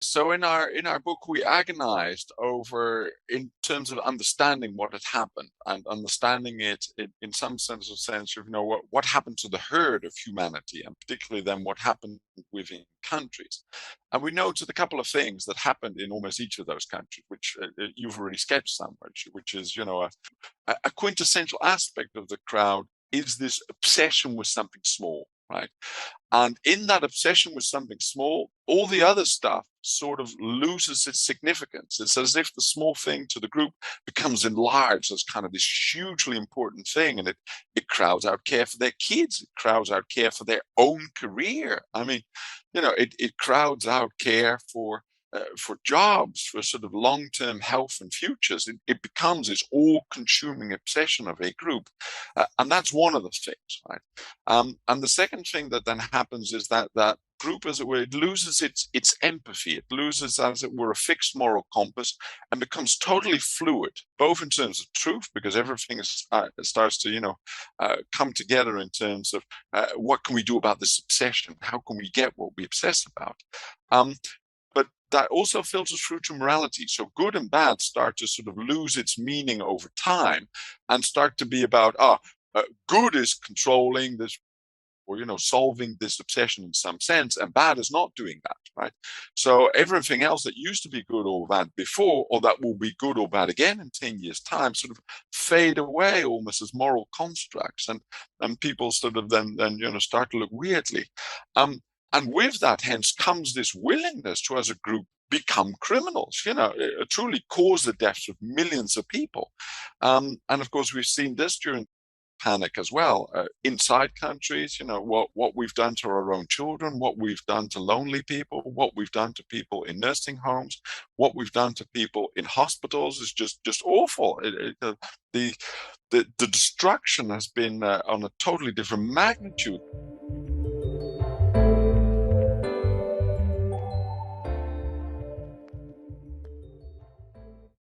So in our book, we agonized over, in terms of understanding what had happened and understanding it in some sense of, what happened to the herd of humanity, and particularly then what happened within countries. And we noted a couple of things that happened in almost each of those countries, which you've already sketched some, which is, a quintessential aspect of the crowd is this obsession with something small, right? And in that obsession with something small, all the other stuff sort of loses its significance. It's as if the small thing to the group becomes enlarged as kind of this hugely important thing. And it crowds out care for their kids. It crowds out care for their own career. I mean, it crowds out care for jobs, for sort of long-term health and futures. It becomes this all-consuming obsession of a group, and that's one of the things, right? And the second thing that then happens is that group, as it were, it loses its empathy. It loses, as it were, a fixed moral compass and becomes totally fluid, both in terms of truth, because everything starts to, come together in terms of what can we do about this obsession? How can we get what we obsess about? Um, but that also filters through to morality. So good and bad start to sort of lose its meaning over time and start to be about, good is controlling this, or solving this obsession in some sense, and bad is not doing that, right? So everything else that used to be good or bad before, or that will be good or bad again in 10 years time, sort of fade away almost as moral constructs, and people sort of then start to look weirdly. And with that hence comes this willingness to, as a group, become criminals, truly cause the deaths of millions of people. And of course we've seen this during panic as well, inside countries, what we've done to our own children, what we've done to lonely people, what we've done to people in nursing homes, what we've done to people in hospitals is just awful. The destruction has been on a totally different magnitude.